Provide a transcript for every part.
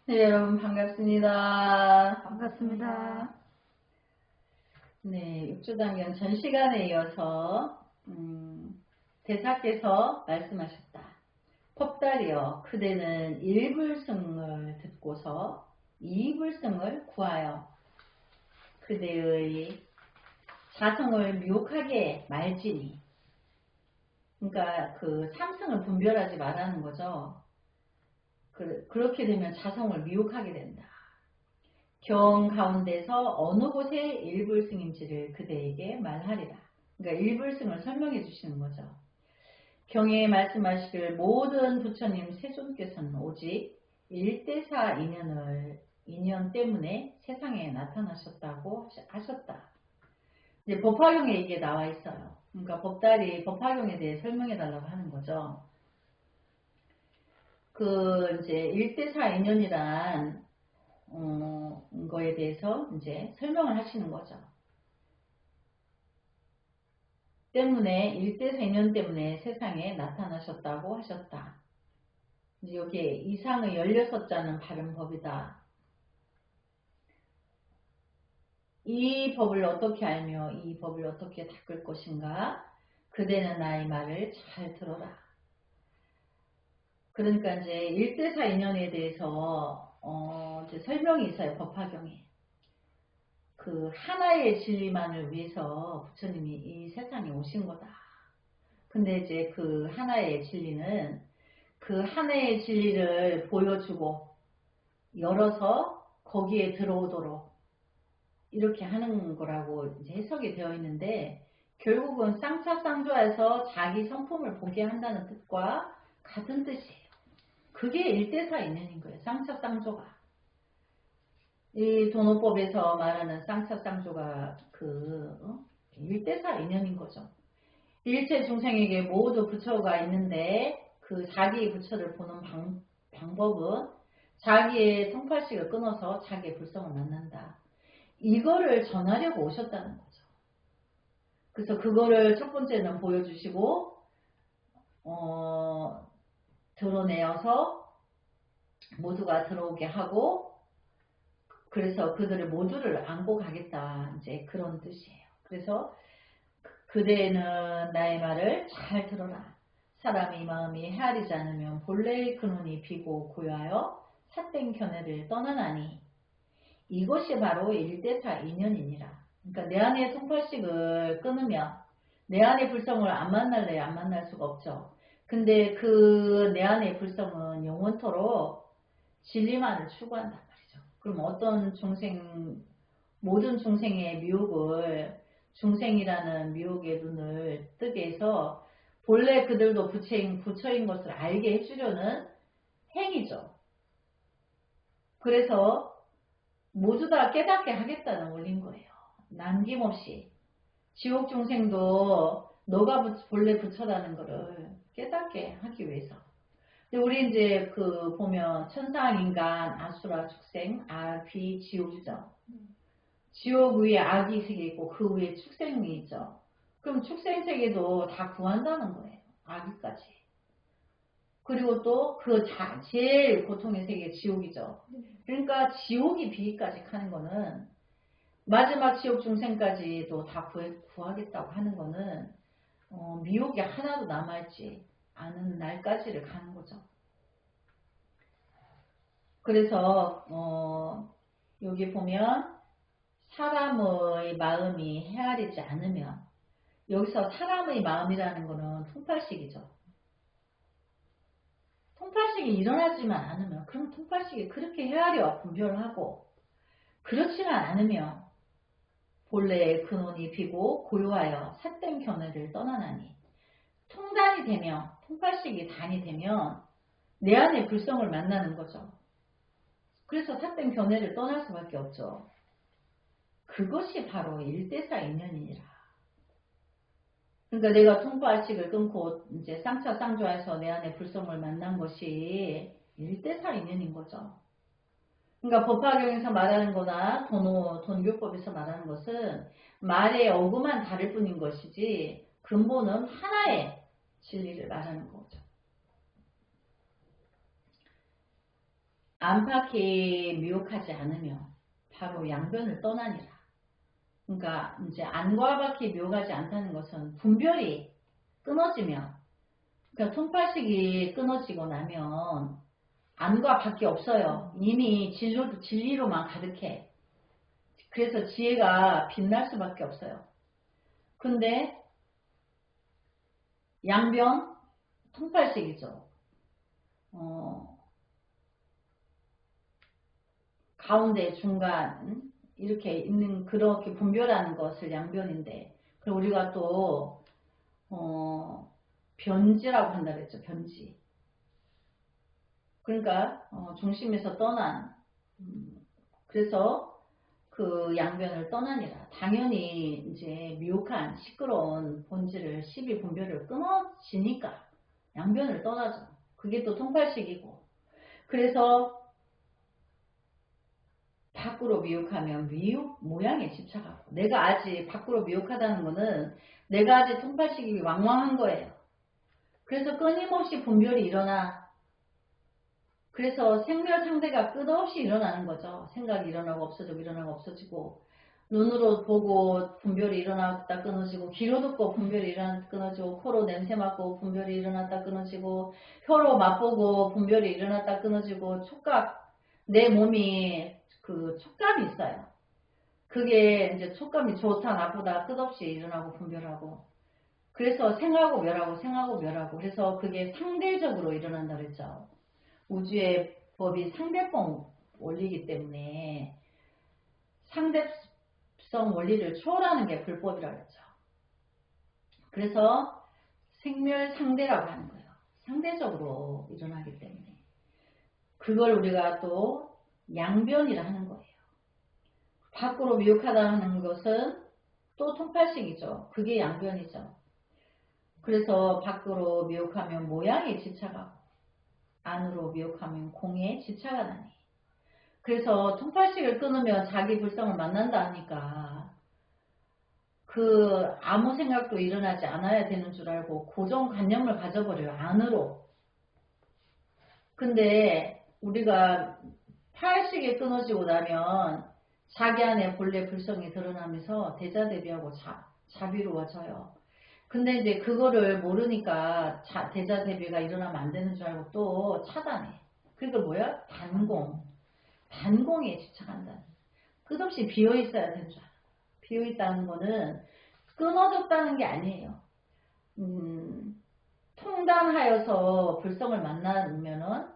네, 여러분 반갑습니다. 반갑습니다. 네, 육조단경 전 시간에 이어서 대사께서 말씀하셨다. 법달이여, 그대는 일불승을 듣고서 이불승을 구하여 그대의 자성을 미혹하게 말지니. 그러니까 그 삼승을 분별하지 말라는 거죠. 그렇게 되면 자성을 미혹하게 된다. 경 가운데서 어느 곳에 일불승인지를 그대에게 말하리라. 그러니까 일불승을 설명해 주시는 거죠. 경에 말씀하시길 모든 부처님 세존께서는 오직 일대사 인연 때문에 세상에 나타나셨다고 하셨다. 이제 법화경에 이게 나와 있어요. 그러니까 법달이 법화경에 대해 설명해 달라고 하는 거죠. 그 이제 일대사 인연이란 거에 대해서 이제 설명을 하시는 거죠. 때문에 일대생년 때문에 세상에 나타나셨다고 하셨다. 이제 여기에 이상의 16자는 바른 법이다. 이 법을 어떻게 알며 이 법을 어떻게 닦을 것인가? 그대는 나의 말을 잘 들어라. 그러니까 이제 일대사 인연에 대해서 이제 설명이 있어요. 법화경에. 그 하나의 진리만을 위해서 부처님이 이 세상에 오신 거다. 근데 이제 그 하나의 진리는 그 하나의 진리를 보여주고 열어서 거기에 들어오도록 이렇게 하는 거라고 이제 해석이 되어 있는데, 결국은 쌍차쌍조에서 자기 성품을 보게 한다는 뜻과 같은 뜻이에요. 그게 일대사 인연인 거예요. 쌍차쌍조가. 이 도노법에서 말하는 쌍차쌍조가 그 일대사 인연인 거죠. 일체 중생에게 모두 부처가 있는데 그 자기의 부처를 보는 방법은 자기의 통팔식을 끊어서 자기의 불성을 만난다. 이거를 전하려고 오셨다는 거죠. 그래서 그거를 첫 번째는 보여주시고 드러내어서 모두가 들어오게 하고, 그래서 그들을 모두를 안고 가겠다, 이제 그런 뜻이에요. 그래서 그대는 나의 말을 잘 들어라. 사람의 마음이 헤아리지 않으면 본래의 근원이 비고 고요하여 삿된 견해를 떠나나니 이것이 바로 일대사 인연이니라. 그러니까 내 안의 통팔식을 끊으면 내 안의 불성을 안 만날래 안 만날 수가 없죠. 근데 그 내 안의 불성은 영원토록 진리만을 추구한단 말이죠. 그럼 어떤 중생, 모든 중생의 미혹을, 중생이라는 미혹의 눈을 뜨게 해서 본래 그들도 부처인 것을 알게 해주려는 행위죠. 그래서 모두 다 깨닫게 하겠다는 원리인 거예요. 남김없이. 지옥 중생도 너가 본래 부처라는 거를 깨닫게 하기 위해서. 근데 우리 이제 그 보면 천상, 인간, 아수라, 축생, 귀, 지옥이죠. 지옥 위에 악이 세계 있고 그 위에 축생이 있죠. 그럼 축생 세계도 다 구한다는 거예요. 악이까지. 그리고 또 그 제일 고통의 세계 지옥이죠. 그러니까 지옥이 비기까지 하는 거는, 마지막 지옥 중생까지도 다 구하겠다고 하는 거는 미혹이 하나도 남아있지 않은 날까지를 가는 거죠. 그래서 여기 보면 사람의 마음이 헤아리지 않으면, 여기서 사람의 마음이라는 거는 통팔식이죠. 통팔식이 일어나지만 않으면, 그럼 통팔식이 그렇게 헤아려 분별하고, 그렇지만 않으면 본래의 근원이 비고 고요하여 삿된 견해를 떠나나니, 통단이 되면, 통팔식이 단이 되면 내 안의 불성을 만나는 거죠. 그래서 삿된 견해를 떠날 수밖에 없죠. 그것이 바로 일대사 인연이니라. 그러니까 내가 통팔식을 끊고 이제 쌍차쌍조해서 내 안의 불성을 만난 것이 일대사 인연인 거죠. 그러니까 법화경에서 말하는 거나 돈교법에서 말하는 것은 말의 어구만 다를 뿐인 것이지 근본은 하나의 진리를 말하는 거죠. 안팎이 미혹하지 않으며 바로 양변을 떠나니라. 그러니까 이제 안과 밖이 미혹하지 않다는 것은 분별이 끊어지면, 그러니까 통팔식이 끊어지고 나면 안과 밖이 없어요. 이미 진리로만 가득해. 그래서 지혜가 빛날 수밖에 없어요. 근데 양변 통팔식이죠. 가운데 중간 이렇게 있는, 그렇게 분별하는 것을 양변인데, 그리고 우리가 또 변지라고 한다 그랬죠. 변지. 그러니까 중심에서 떠난, 그래서 그 양변을 떠나니라. 당연히 이제 미혹한 시끄러운 본질을, 시비 분별을 끊어지니까 양변을 떠나죠. 그게 또 통팔식이고. 그래서 밖으로 미혹하면 미혹 모양에 집착하고, 내가 아직 밖으로 미혹하다는 거는 내가 아직 통팔식이 왕왕한 거예요. 그래서 끊임없이 분별이 일어나. 그래서 생멸 상대가 끝없이 일어나는 거죠. 생각이 일어나고 없어지고 일어나고 없어지고, 눈으로 보고 분별이 일어났다 끊어지고, 귀로 듣고 분별이 일어났다 끊어지고, 코로 냄새 맡고 분별이 일어났다 끊어지고, 혀로 맛보고 분별이 일어났다 끊어지고, 촉각, 내 몸이 그 촉감이 있어요. 그게 이제 촉감이 좋다 나쁘다 끝없이 일어나고 분별하고, 그래서 생하고 멸하고 생하고 멸하고, 그래서 그게 상대적으로 일어난다 그랬죠. 우주의 법이 상대성 원리이기 때문에 상대성 원리를 초월하는 게 불법이라고 했죠. 그래서 생멸상대라고 하는 거예요. 상대적으로 일어나기 때문에 그걸 우리가 또 양변이라 하는 거예요. 밖으로 미혹하다 하는 것은 또 통팔식이죠. 그게 양변이죠. 그래서 밖으로 미혹하면 모양에 집착하고, 안으로 미혹하면 공에 집착하나니. 그래서 통팔식을 끊으면 자기 불성을 만난다 하니까 그 아무 생각도 일어나지 않아야 되는 줄 알고 고정관념을 가져버려요. 안으로. 근데 우리가 팔식이 끊어지고 나면 자기 안에 본래 불성이 드러나면서 대자대비하고 자비로워져요. 근데 이제 그거를 모르니까 대자대비가 일어나면 안 되는 줄 알고 또 차단해. 그러니까 뭐야? 단공에 집착한다는. 끝없이 비어있어야 되는 줄 알아. 비어있다는 거는 끊어졌다는 게 아니에요. 통단하여서 불성을 만나면은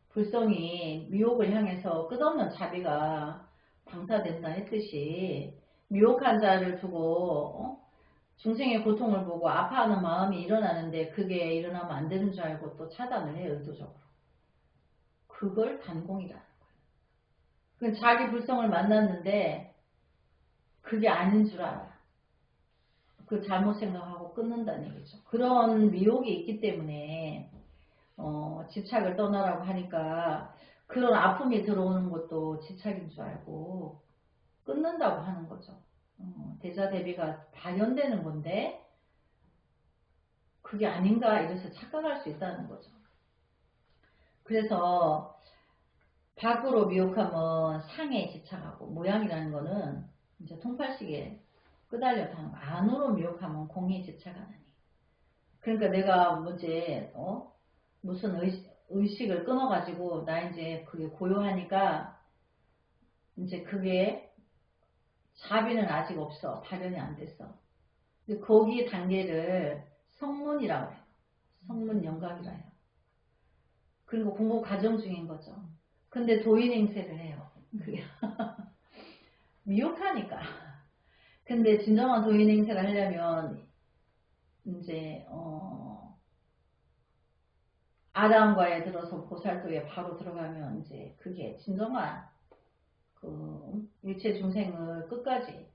불성이 미혹을 향해서 끝없는 자비가 방사된다 했듯이, 미혹한 자를 두고 중생의 고통을 보고 아파하는 마음이 일어나는데 그게 일어나면 안 되는 줄 알고 또 차단을 해요. 의도적으로. 그걸 단공이라는 거예요. 자기 불성을 만났는데 그게 아닌 줄 알아. 그 잘못 생각하고 끊는다는 얘기죠. 그런 미혹이 있기 때문에 집착을 떠나라고 하니까 그런 아픔이 들어오는 것도 집착인 줄 알고 끊는다고 하는 거죠. 대자대비가 발현되는 건데 그게 아닌가 이래서 착각할 수 있다는 거죠. 그래서 밖으로 미혹하면 상에 집착하고, 모양이라는 거는 이제 통팔식에 끄달려 타는 거. 안으로 미혹하면 공에 집착하느니. 그러니까 내가 이제 무슨 의식을 끊어가지고 나 이제 그게 고요하니까 이제 그게 자비는 아직 없어. 발현이 안 됐어. 근데 거기 단계를 성문이라고 해요. 성문 영각이라 해요. 그리고 공부 과정 중인 거죠. 근데 도인 행세를 해요. 그게 미혹하니까. 근데 진정한 도인 행세를 하려면 이제 아담과에 들어서 보살도에 바로 들어가면 이제 그게 진정한 그 일체 중생을 끝까지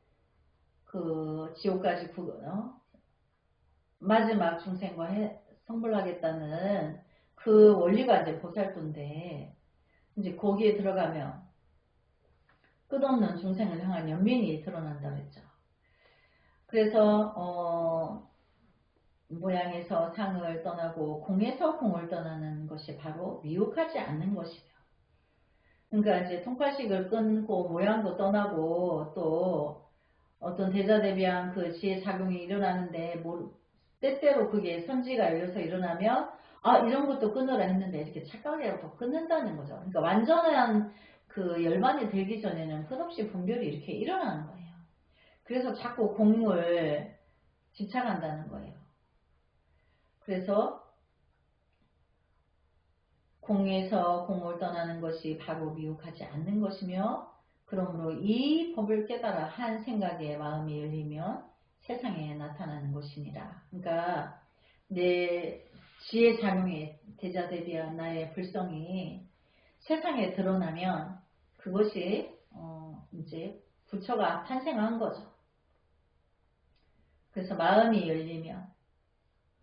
그 지옥까지 마지막 중생과 성불하겠다는 그 원리가 이제 보살도인데, 이제 거기에 들어가면 끝없는 중생을 향한 연민이 드러난다 그랬죠. 그래서 모양에서 상을 떠나고 공에서 공을 떠나는 것이 바로 미혹하지 않는 것이며, 그러니까 이제 통팔식을 끊고 모양도 떠나고 또 어떤 대자대비한 그 지혜작용이 일어나는데 때때로 그게 선지가 열려서 일어나면 아 이런 것도 끊으라 했는데 이렇게 착각이라고 끊는다는 거죠. 그러니까 완전한 그 열반이 되기 전에는 끝없이 분별이 이렇게 일어나는 거예요. 그래서 자꾸 공을 집착한다는 거예요. 그래서 공에서 공을 떠나는 것이 바로 미혹하지 않는 것이며 그러므로 이 법을 깨달아 한 생각에 마음이 열리면 세상에 나타나는 것이니라. 그러니까 내 지혜작용에 대자대비한 나의 불성이 세상에 드러나면 그것이 이제 부처가 탄생한 거죠. 그래서 마음이 열리면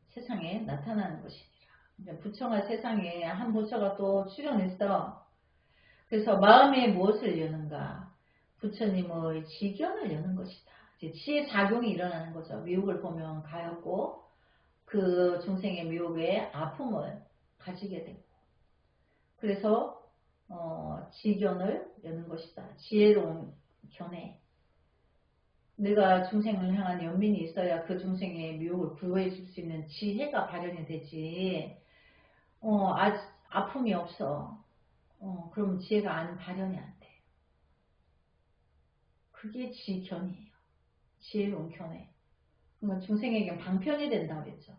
세상에 나타나는 것이니라. 그러니까 부처가 세상에 한 부처가 또 출현했어. 그래서 마음에 무엇을 여는가? 부처님의 지견을 여는 것이다. 지혜작용이 일어나는 거죠. 미혹을 보면 가엾고 그 중생의 미혹에 아픔을 가지게 되고 그래서 지견을 여는 것이다. 지혜로운 견해. 내가 중생을 향한 연민이 있어야 그 중생의 미혹을 구해 줄 수 있는 지혜가 발현이 되지. 아픔이 없어. 그럼 지혜가 안 발현이 안 돼. 그게 지견이에요. 지혜로운 견해. 그러면 중생에게 방편이 된다고 그랬죠.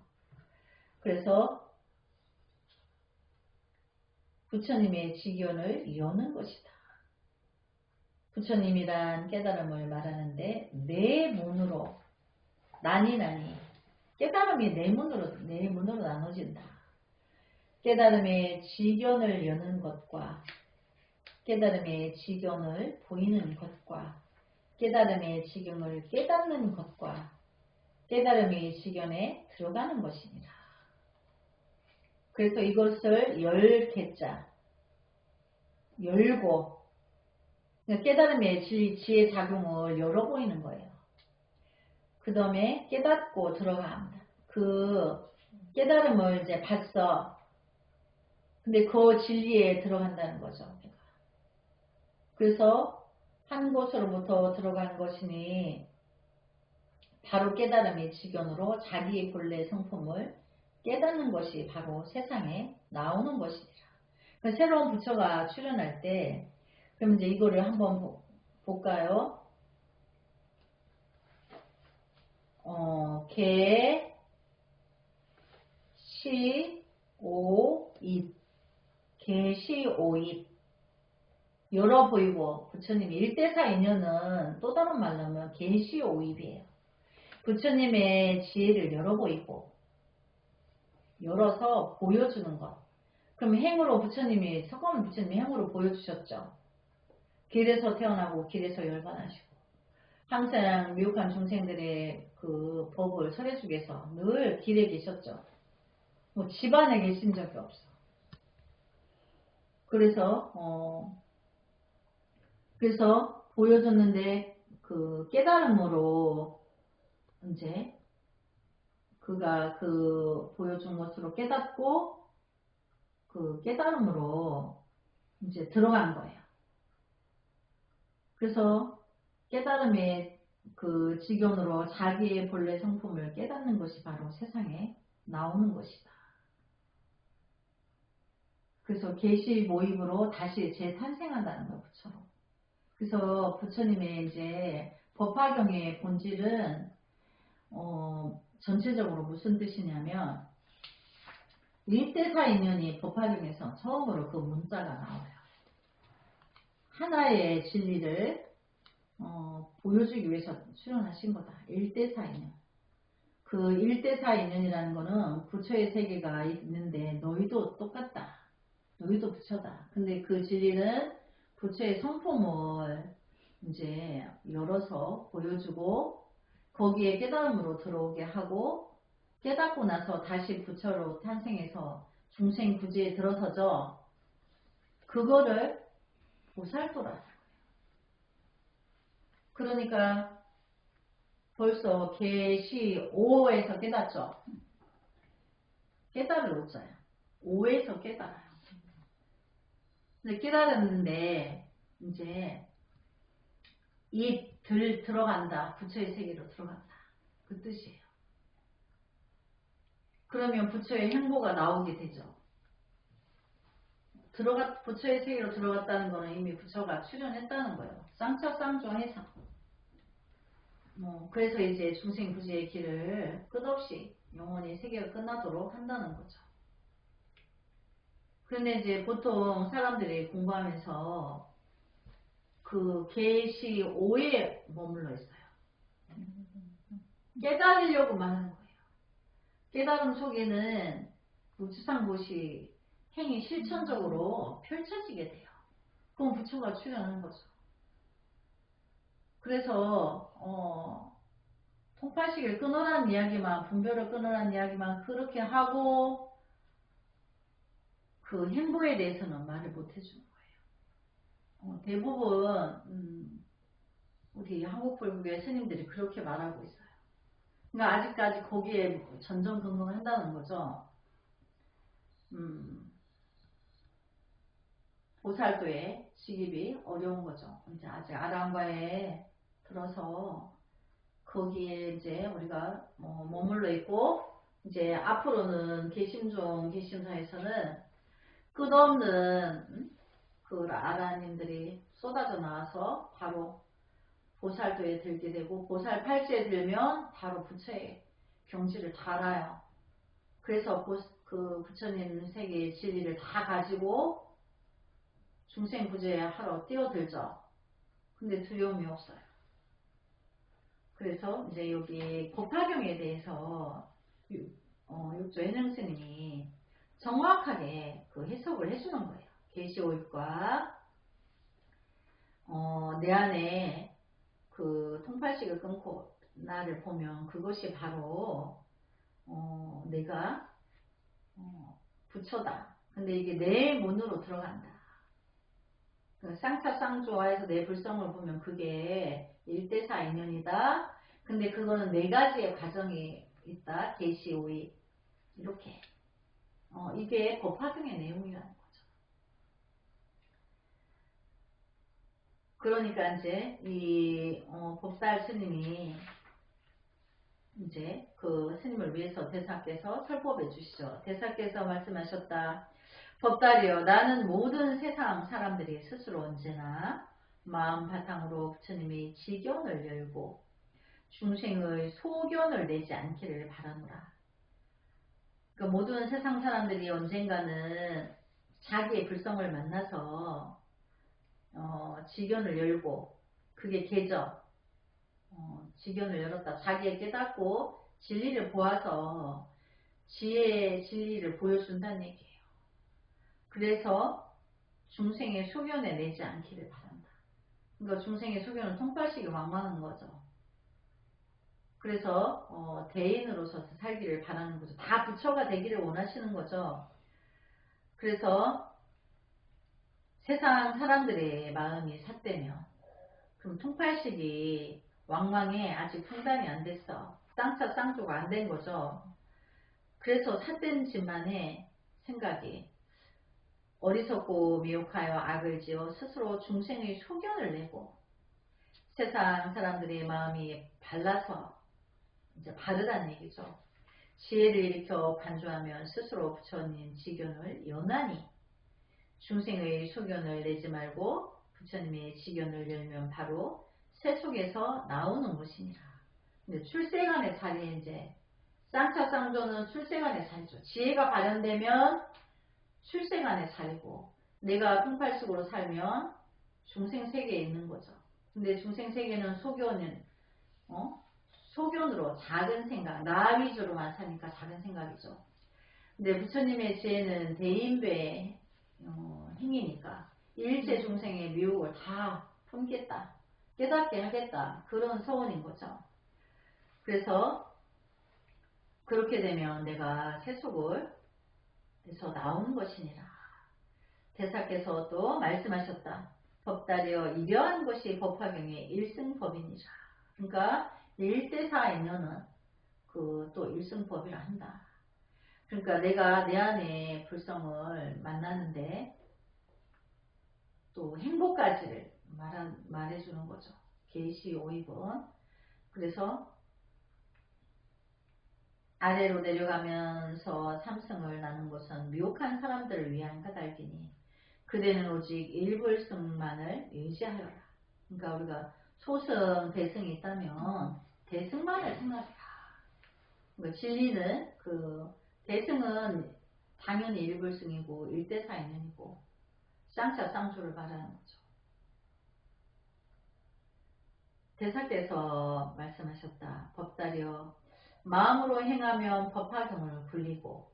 그래서 부처님의 지견을 여는 것이다. 부처님이란 깨달음을 말하는데 네 문으로 나니 깨달음이 네 문으로 나눠진다. 깨달음의 지견을 여는 것과 깨달음의 지견을 보이는 것과 깨달음의 지경을 깨닫는 것과 깨달음의 지견에 들어가는 것이니라. 그래서 이것을 열개자 열고 깨달음의 지혜 작용을 열어 보이는 거예요. 그 다음에 깨닫고 들어갑니다. 그 깨달음을 이제 봤어. 근데 그 진리에 들어간다는 거죠. 그래서 한 곳으로부터 들어간 것이니 바로 깨달음의 지견으로 자기의 본래 성품을 깨닫는 것이 바로 세상에 나오는 것이니라. 새로운 부처가 출현할 때 그럼 이제 이거를 한번 볼까요? 개, 시, 오, 입. 개, 시, 오, 입. 열어 보이고 부처님이 일대사 인연은 또 다른 말로 하면 개, 시, 오, 입이에요. 부처님의 지혜를 열어 보이고 열어서 보여주는 것. 그럼 행으로 부처님이 석가모니 부처님이 행으로 보여주셨죠. 길에서 태어나고 길에서 열반하시고 항상 미혹한 중생들의 그 법을 설해주기 위해서 늘 길에 계셨죠. 뭐 집안에 계신 적이 없어. 그래서 보여줬는데 그 깨달음으로 이제 그가 그 보여준 것으로 깨닫고 그 깨달음으로 이제 들어간 거예요. 그래서 깨달음의 그 지견으로 자기의 본래 성품을 깨닫는 것이 바로 세상에 나오는 것이다. 그래서 계시 모임으로 다시 재탄생한다는 거예요, 부처로. 그래서 부처님의 이제 법화경의 본질은 전체적으로 무슨 뜻이냐면 일대사 인연이 법화경에서 처음으로 그 문자가 나와요. 하나의 진리를 보여주기 위해서 출연하신 거다. 일대사 인연. 그 일대사 인연이라는 거는 부처의 세계가 있는데 너희도 똑같다. 너희도 부처다. 근데 그 진리는 부처의 성품을 이제 열어서 보여주고 거기에 깨달음으로 들어오게 하고 깨닫고 나서 다시 부처로 탄생해서 중생 구지에 들어서죠. 그거를 보살도라. 그러니까 벌써 계시 5에서 깨닫죠. 깨달을 오자요. 5에서 깨달아요. 근데 깨달았는데 이제 들어간다. 부처의 세계로 들어간다. 그 뜻이에요. 그러면 부처의 행보가 나오게 되죠. 부처의 세계로 들어갔다는 거는 이미 부처가 출현했다는 거예요. 쌍차쌍조해상. 그래서 이제 중생 부지의 길을 끝없이 영원히 세계가 끝나도록 한다는 거죠. 그런데 이제 보통 사람들이 공부하면서 그 계시 5에 머물러 있어요. 깨달으려고만 하는 거예요. 깨달음 속에는 우주상보시 행위 실천적으로 펼쳐지게 돼요. 그럼 부처가 출현하는 거죠. 그래서 통파식을 끊으라는 이야기만, 분별을 끊으라는 이야기만 그렇게 하고 그 행보에 대해서는 말을 못 해주는 거예요. 대부분 우리 한국불국의 스님들이 그렇게 말하고 있어요. 그러니까 아직까지 거기에 전전긍긍한다는 거죠. 보살도의 직입이 어려운 거죠. 이제 아직 아랑과에 들어서 거기에 이제 우리가 머물러 있고, 이제 앞으로는 개심종 개심사에서는 끝없는 그 아라님들이 쏟아져 나와서 바로 보살도에 들게 되고, 보살 팔찌에 들면 바로 부처의 경지를 달아요. 그래서 그 부처님 세계의 진리를 다 가지고 중생부재에 하러 뛰어들죠. 근데 두려움이 없어요. 그래서 이제 여기 법화경에 대해서 육조 현행스님이 정확하게 그 해석을 해주는 거예요. 계시오입과 내 안에 그 통팔식을 끊고 나를 보면 그것이 바로 내가 부처다. 근데 이게 내 문으로 들어간다. 그 쌍차쌍조화에서 내 불성을 보면 그게 1대4 인연이다. 근데 그거는 4가지의 과정이 있다. 계시, 오이 이렇게 이게 법화경의 내용이라는 거죠. 그러니까 이제 이 법살 스님이 이제 그 스님을 위해서 대사께서 설법해 주시죠. 대사께서 말씀하셨다. 법달이여, 나는 모든 세상 사람들이 스스로 언제나 마음 바탕으로 부처님의 지견을 열고 중생의 소견을 내지 않기를 바라노라. 그러니까 모든 세상 사람들이 언젠가는 자기의 불성을 만나서 지견을 열고, 그게 계적, 지견을 열었다. 자기의 깨닫고 진리를 보아서 지혜의 진리를 보여준다는 얘기예요. 그래서 중생의 소견에 내지 않기를 바란다. 그러니까 중생의 소견은 통팔식이 왕망한 거죠. 그래서 대인으로서 살기를 바라는 거죠. 다 부처가 되기를 원하시는 거죠. 그래서 세상 사람들의 마음이 삿되면, 그럼 통팔식이 왕망에 아직 통단이 안 됐어. 쌍차 쌍조가 안 된 거죠. 그래서 삿된 집만의 생각이 어리석고 미혹하여 악을 지어 스스로 중생의 소견을 내고, 세상 사람들의 마음이 발라서 이제 바르다는 얘기죠. 지혜를 일으켜 간주하면 스스로 부처님 지견을 연하니 중생의 소견을 내지 말고 부처님의 지견을 열면 바로 새 속에서 나오는 것이니라. 근데 출생안의 자리에 이제 쌍차쌍조는 출생안의 자리죠. 지혜가 발현되면 출생안의 자리고, 내가 통팔식으로 살면 중생세계에 있는 거죠. 근데 중생세계는 소견으로 작은 생각, 나 위주로만 사니까 작은 생각이죠. 근데 부처님의 지혜는 대인배 행위니까 일체 중생의 미혹을 다 품겠다, 깨닫게 하겠다, 그런 서원인 거죠. 그래서 그렇게 되면 내가 세속을 에서 나오는 것이니라. 대사께서 또 말씀하셨다. 법달이여, 이러한 것이 법화경의 일승법이니라. 그러니까 1대4 인연은 그 또 일승법이라 한다. 그러니까 내가 내 안에 불성을 만나는데 또 행복까지를 말해주는 거죠. 계시 5입은. 그래서 아래로 내려가면서 삼승을 나눈 것은 미혹한 사람들을 위한 까닭이니 그대는 오직 일불승만을 의지하여라. 그러니까 우리가 소승, 대승이 있다면 대승만을 생각해라. 그러니까 진리는 대승은 당연히 일불승이고 일대사인연이고 쌍차 쌍조를 말하는 거죠. 대사께서 말씀하셨다. 법다리여 마음으로 행하면 법화경을 굴리고,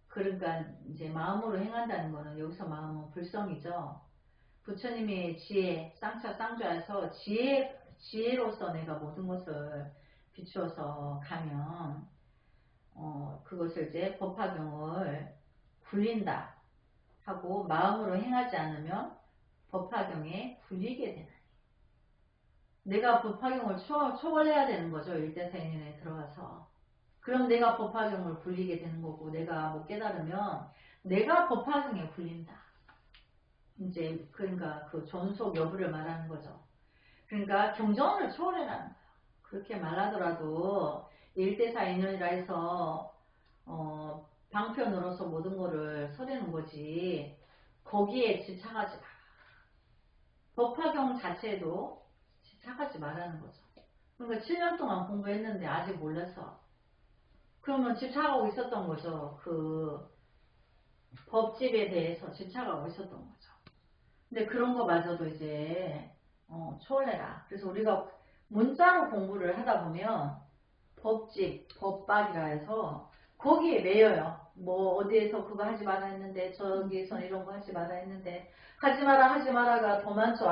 그러니까 이제 마음으로 행한다는 거는 여기서 마음은 불성이죠. 부처님의 지혜, 쌍차 쌍좌에서 지혜로서 내가 모든 것을 비추어서 가면 그것을 이제 법화경을 굴린다 하고, 마음으로 행하지 않으면 법화경에 굴리게 되나니. 내가 법화경을 초월해야 되는 거죠. 일대사인연에 들어가서. 그럼 내가 법화경을 굴리게 되는 거고, 내가 못 깨달으면 내가 법화경에 굴린다. 이제 그러니까 그 존속 여부를 말하는 거죠. 그러니까 경전을 초월해라는 거예요. 그렇게 말하더라도 일대사인연이라 해서 방편으로서 모든 거를 서리는 거지 거기에 집착하지 마라. 법화경 자체도 집착하지 말라는 거죠. 그러니까 7년 동안 공부했는데 아직 몰라서, 그러면 집착하고 있었던 거죠. 그 법집에 대해서 집착하고 있었던 거죠. 근데 그런 거마저도 이제 초월해라. 그래서 우리가 문자로 공부를 하다 보면 법집, 법박이라 해서 거기에 매여요. 뭐 어디에서 그거 하지 마라 했는데 저기에서 이런 거 하지 마라 했는데 하지 마라가 더 많죠.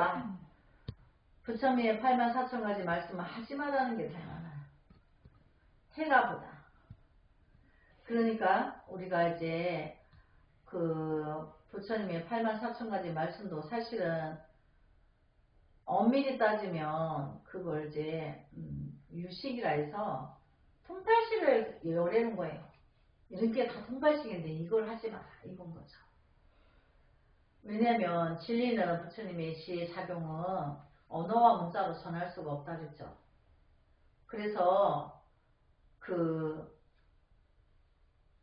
부처님의 84,000가지 말씀을 하지 말라는 게 더 많아요. 해라보다. 그러니까 우리가 이제 그 부처님의 84,000가지 말씀도 사실은 엄밀히 따지면 그걸 이제 유식이라 해서 통팔식을 열애는 거예요. 이런 게 다 통팔식인데 이걸 하지 마라 이건 거죠. 왜냐면 진리는 부처님의 시의 작용은 언어와 문자로 전할 수가 없다 그랬죠. 그래서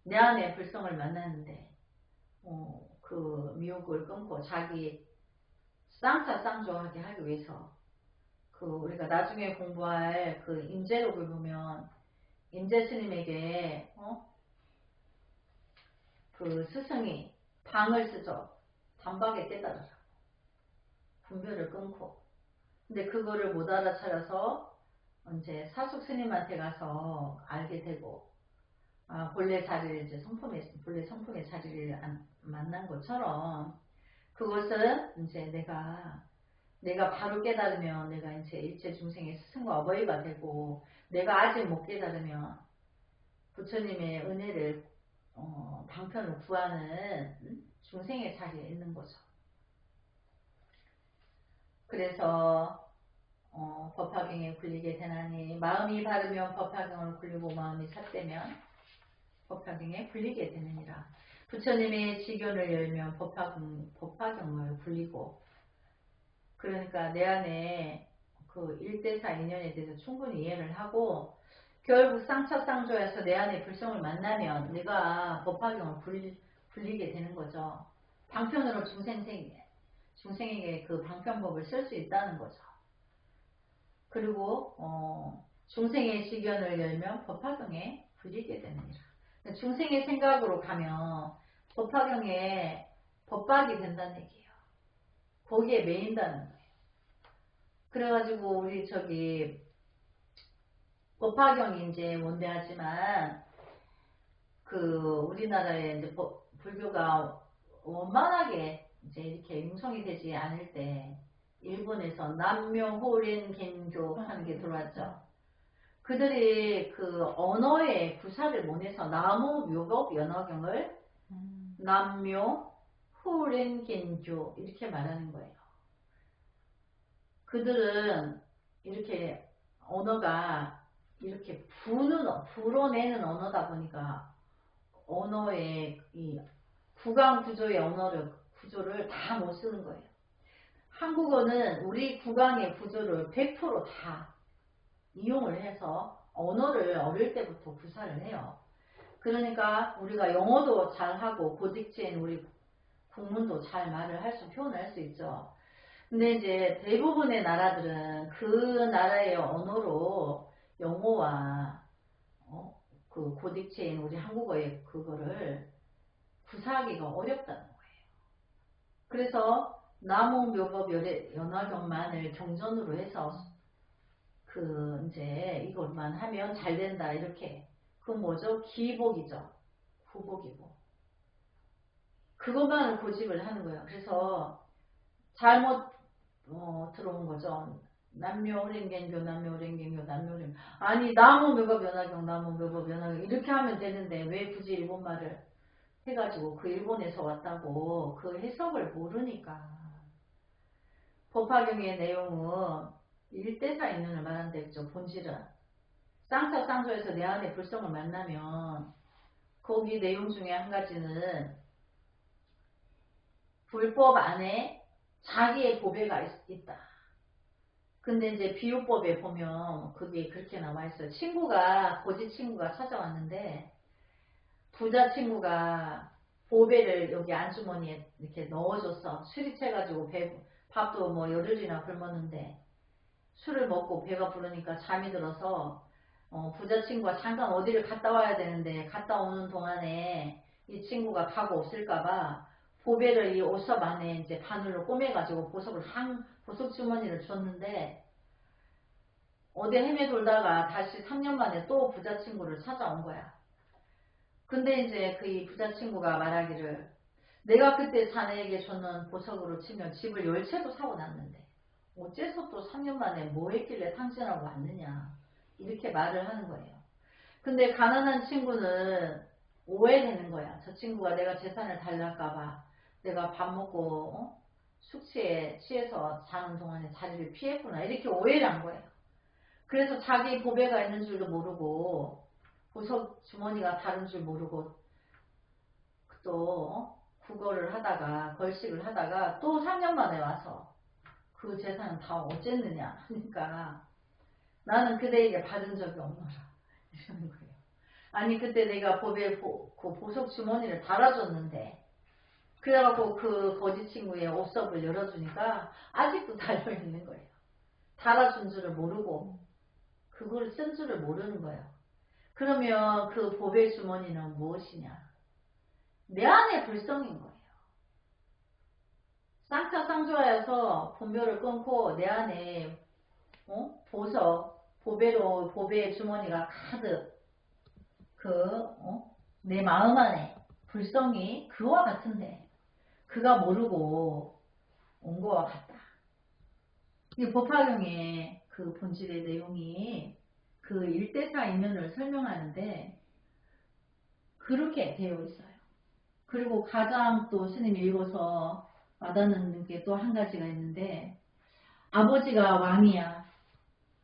내 안에 불성을 만났는데 그 미혹을 끊고 자기 쌍차 쌍조하게 하기 위해서 우리가 나중에 공부할 그 임재록을 보면 임재 스님에게 그 스승이 방을 쓰죠. 단박에 깨달으라고. 분별을 끊고. 근데 그거를 못 알아차려서 이제 사숙 스님한테 가서 알게 되고, 본래 자리를 이제 본래 성품의 자리를 만난 것처럼, 그것은 이제 내가 바로 깨달으면 내가 이제 일체 중생의 스승과 어버이가 되고, 내가 아직 못 깨달으면 부처님의 은혜를 방편을 구하는 중생의 자리에 있는 거죠. 그래서 법화경에 굴리게 되나니 마음이 바르면 법화경을 굴리고 마음이 삿되면 법화경에 굴리게 되느니라. 부처님의 지견을 열면 법화경을 굴리고, 그러니까 내 안에 그 일대사 인연에 대해서 충분히 이해를 하고 결국 쌍차쌍조에서 내 안에 불성을 만나면 내가 법화경을 굴리게 되는 거죠. 방편으로 중생에게 그 방편법을 쓸 수 있다는 거죠. 그리고 중생의 지견을 열면 법화경에 굴리게 되느니라. 중생의 생각으로 가면 법화경에 법박이 된다는 얘기예요. 거기에 매인다는 거예요. 그래가지고 우리 법화경이 이제 원대하지만 우리나라에 이제 불교가 원만하게 이제 이렇게 융성이 되지 않을 때 일본에서 남묘호린 겐교 하는 게 들어왔죠. 그들이 그 언어의 구사를 못 해서 나무묘법 연화경을 남묘 호린 겐교 이렇게 말하는 거예요. 그들은 이렇게 언어가 이렇게 불어내는 언어다 보니까 언어의 이 구강 구조의 구조를 다 못 쓰는 거예요. 한국어는 우리 국왕의 구조를 100%다 이용을 해서 언어를 어릴 때부터 구사를 해요. 그러니까 우리가 영어도 잘하고 고딕체인 우리 국문도 잘 말을 할 수, 표현할 수 있죠. 근데 이제 대부분의 나라들은 그 나라의 언어로 영어와 그 고딕체인 우리 한국어의 그거를 구사하기가 어렵다는 거예요. 그래서 나무 묘법 연화경만을 경전으로 해서 그 이제 이것만 하면 잘 된다 이렇게. 그 뭐죠? 기복이죠. 구복이고. 그것만을 고집을 하는 거예요. 그래서 잘못 들어온 거죠. 남묘오랭갱교 남묘오랭갱교 남묘오랭 아니 나무묘법 연화경 나무묘법 연화경 이렇게 하면 되는데 왜 굳이 일본말을 해가지고 그 일본에서 왔다고 그 해석을 모르니까. 법화경의 내용은 일대사 인연을 말한다 했죠. 본질은 쌍차쌍소에서 내 안에 불성을 만나면 거기 내용 중에 한 가지는 불법 안에 자기의 보배가 있다. 근데 이제 비유법에 보면 그게 그렇게 나와 있어요. 고지 친구가 찾아왔는데 부자 친구가 보배를 여기 안주머니에 이렇게 넣어줬어. 술이 채가지고 밥도 뭐 열흘이나 굶었는데 술을 먹고 배가 부르니까 잠이 들어서 부자 친구가 잠깐 어디를 갔다 와야 되는데 갔다 오는 동안에 이 친구가 가고 없을까봐 보배를 이 옷삽 안에 이제 바늘로 꼬매가지고 보석 주머니를 줬는데 어디 헤매 돌다가 다시 3년 만에 또 부자 친구를 찾아온 거야. 근데 이제 그 이 부자 친구가 말하기를 내가 그때 자네에게 줬는 보석으로 치면 집을 10채도 사고 났는데 어째서 또 3년 만에 뭐 했길래 당신하고 왔느냐 이렇게 말을 하는 거예요. 근데 가난한 친구는 오해되는 거야. 저 친구가 내가 재산을 달랄까봐 내가 밥 먹고 숙취에 취해서 자는 동안에 자리를 피했구나 이렇게 오해를 한 거예요. 그래서 자기 보배가 있는 줄도 모르고 보석 주머니가 다른 줄 모르고 또 국어를 하다가 걸식을 하다가 또 3년 만에 와서 그 재산은 다 어쨌느냐 하니까 나는 그대에게 받은 적이 없노라 이러는 거예요. 아니 그때 내가 그 보석 주머니를 달아줬는데 그래갖고 그 거지 친구의 옷섭을 열어주니까 아직도 달려있는 거예요. 달아준 줄을 모르고 그걸 쓴 줄을 모르는 거예요. 그러면 그 보배 주머니는 무엇이냐? 내 안의 불성인 거예요. 쌍차쌍조하여서 분별을 끊고 내 안에 보배의 주머니가 가득 내 마음 안에 불성이 그와 같은데 그가 모르고 온 거와 같다. 이 법화경의 그 본질의 내용이 그 일대사 이면을 설명하는데 그렇게 되어 있어요. 그리고 가장 또 스님이 읽어서 와닿는 게 또 한 가지가 있는데 아버지가 왕이야.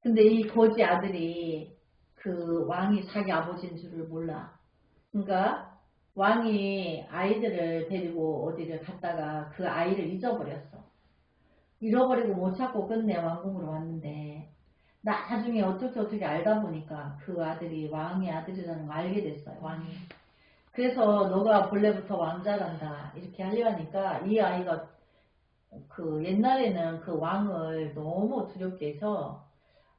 근데 이 거지 아들이 그 왕이 자기 아버지인 줄을 몰라. 그러니까 왕이 아이들을 데리고 어디를 갔다가 그 아이를 잊어버렸어. 잃어버리고 못 찾고 끝내 왕궁으로 왔는데 나중에 어떻게 알다 보니까 그 아들이 왕의 아들이라는 걸 알게 됐어요. 왕이. 그래서 너가 본래부터 왕자란다 이렇게 하려니까 이 아이가 그 옛날에는 그 왕을 너무 두렵게 해서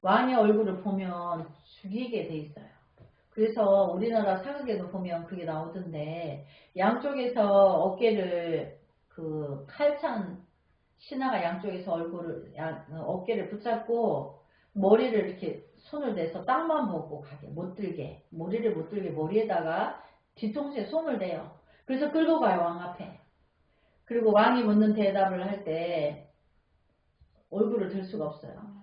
왕의 얼굴을 보면 죽이게 돼 있어요. 그래서 우리나라 사극에도 보면 그게 나오던데 양쪽에서 어깨를 그 칼찬 신하가 양쪽에서 어깨를 붙잡고 머리를 이렇게 손을 대서 땅만 보고 가게 못 들게 머리를 못 들게 머리에다가 뒤통수에 손을 대요. 그래서 끌고 가요 왕 앞에. 그리고 왕이 묻는 대답을 할 때 얼굴을 들 수가 없어요.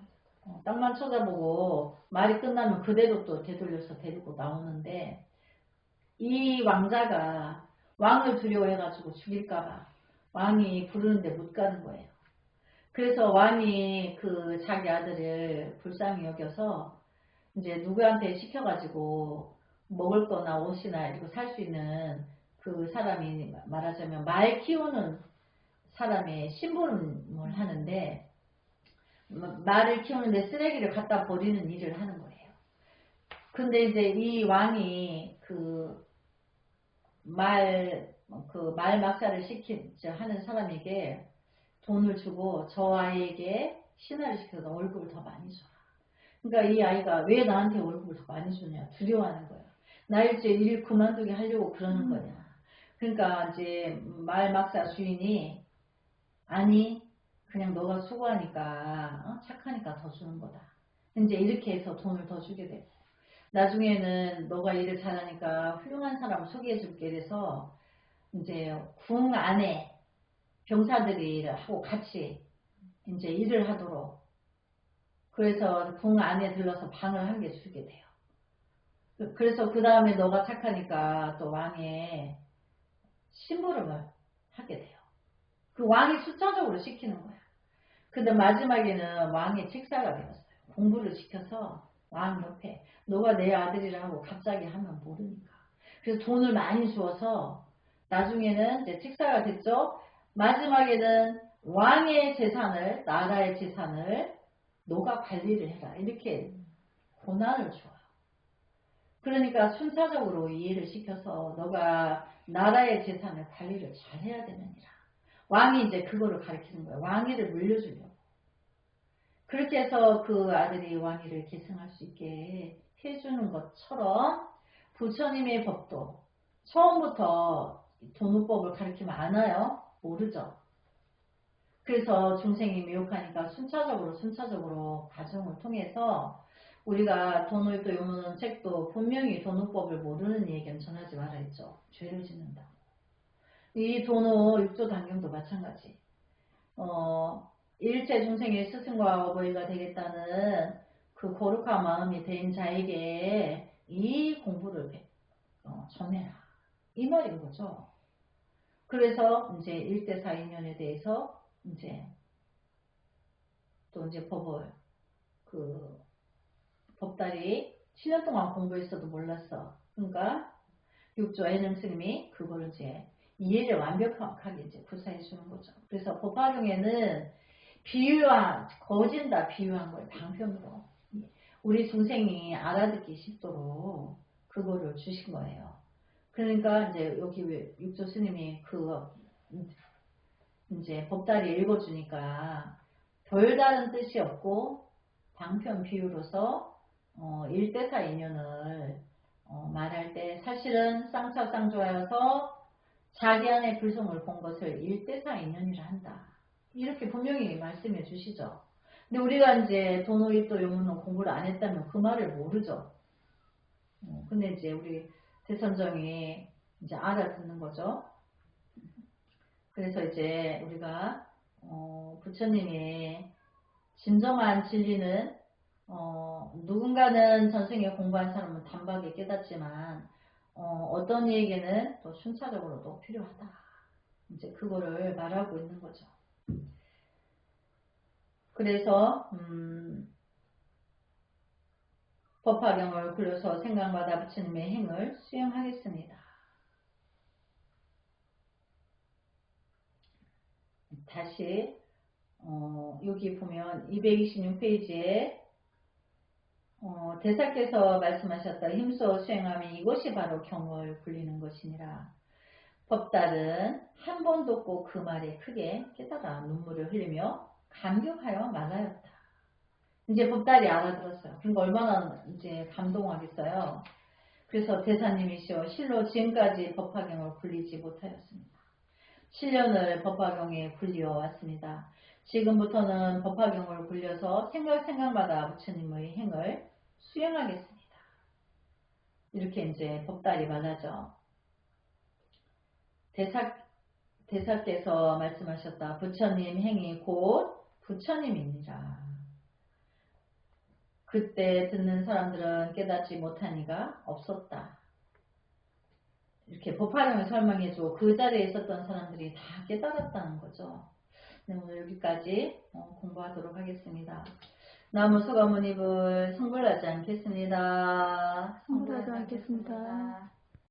땅만 쳐다보고 말이 끝나면 그대로 또 되돌려서 데리고 나오는데 이 왕자가 왕을 두려워해가지고 죽일까봐 왕이 부르는데 못 가는 거예요. 그래서 왕이 그 자기 아들을 불쌍히 여겨서 이제 누구한테 시켜가지고 먹을 거나 옷이나 이렇게 살 수 있는 그 사람이 말하자면 말 키우는 사람의 심부름을 하는데 말을 키우는데 쓰레기를 갖다 버리는 일을 하는 거예요. 근데 이제 이 왕이 말 막사를 하는 사람에게 돈을 주고 저 아이에게 신하를 시켜서 월급을 더 많이 줘라. 그러니까 이 아이가 왜 나한테 월급을 더 많이 주냐 두려워하는 거야. 나 이제 일 그만두게 하려고 그러는 거냐. 그러니까 이제 말 막사 주인이 아니 그냥 너가 수고하니까 착하니까 더 주는 거다. 이제 이렇게 해서 돈을 더 주게 되고 나중에는 너가 일을 잘하니까 훌륭한 사람 소개해 줄게 이래서 이제 궁 안에 병사들이 하고 같이 이제 일을 하도록 그래서 궁 안에 들러서 방을 한 개 주게 돼요. 그래서 그 다음에 너가 착하니까 또 왕의 심부름을 하게 돼요. 그 왕이 수차적으로 시키는 거야. 근데 마지막에는 왕의 책사가 되었어요. 공부를 시켜서 왕 옆에 너가 내 아들이라고 갑자기 하면 모르니까. 그래서 돈을 많이 주어서 나중에는 이제 책사가 됐죠. 마지막에는 왕의 재산을 나라의 재산을 너가 관리를 해라 이렇게 권한을 줘요. 그러니까 순차적으로 이해를 시켜서 너가 나라의 재산을 관리를 잘 해야 되느니라. 왕이 이제 그거를 가르치는 거예요. 왕위를 물려주려고. 그렇게 해서 그 아들이 왕위를 계승할 수 있게 해주는 것처럼 부처님의 법도 처음부터 돈우법을 가르치면 안 와요. 모르죠. 그래서 중생이 미혹하니까 순차적으로 과정을 통해서 우리가 돈을또 요무는 책도 분명히 돈우법을 모르는 이에게는 전하지 말아 했죠. 죄를 짓는다. 이 돈우 육조 단경도 마찬가지. 일체 중생의 스승과 어버이가 되겠다는 그 거룩한 마음이 된 자에게 이 공부를 전해라. 이 말인 거죠. 그래서 이제 1대4 인연에 대해서 이제 또 이제 법달이 7년 동안 공부했어도 몰랐어. 그러니까 육조 애능 스님이 그걸 이제 이해를 완벽하게 이제 구사해 주는 거죠. 그래서 법화경에는 거진다 비유한 걸 방편으로 우리 중생이 알아듣기 쉽도록 그거를 주신 거예요. 그러니까 이제 여기 육조 스님이 이제 법달이 읽어주니까 별다른 뜻이 없고 방편 비유로서 1대4 인연을 말할 때 사실은 쌍차쌍조하여서 자기 안에 불성을 본 것을 1대4 인연이라 한다. 이렇게 분명히 말씀해 주시죠. 근데 우리가 이제 돈오입도 용문은 공부를 안 했다면 그 말을 모르죠. 근데 이제 우리 대선정이 이제 알아듣는 거죠. 그래서 이제 우리가 부처님이 진정한 진리는 누군가는 전생에 공부한 사람은 단박에 깨닫지만 어떤 이에게는 또 순차적으로 또 필요하다. 이제 그거를 말하고 있는 거죠. 그래서 법화경을 굴려서 생각마다 부처님의 행을 수행하겠습니다. 다시 여기 보면 226페이지에 대사께서 말씀하셨다. 힘써 수행하면 이것이 바로 경을 굴리는 것이니라. 법달은 한 번 듣고 그 말에 크게 깨달아 눈물을 흘리며 감격하여 말하였다. 이제 법달이 알아들었어요. 그러니까 얼마나 이제 감동하겠어요. 그래서 대사님이시여 실로 지금까지 법화경을 굴리지 못하였습니다. 7년을 법화경에 굴려 왔습니다. 지금부터는 법화경을 굴려서 생각마다 부처님의 행을 수행하겠습니다. 이렇게 이제 법달이 말하죠. 대사께서 말씀하셨다. 부처님 행이 곧 부처님입니다. 그때 듣는 사람들은 깨닫지 못한 이가 없었다. 이렇게 법화경을 설명해주고 그 자리에 있었던 사람들이 다 깨달았다는 거죠. 네, 오늘 여기까지 공부하도록 하겠습니다. 나무 소가모니불 성불하지 않겠습니다. 성불하지 않겠습니다.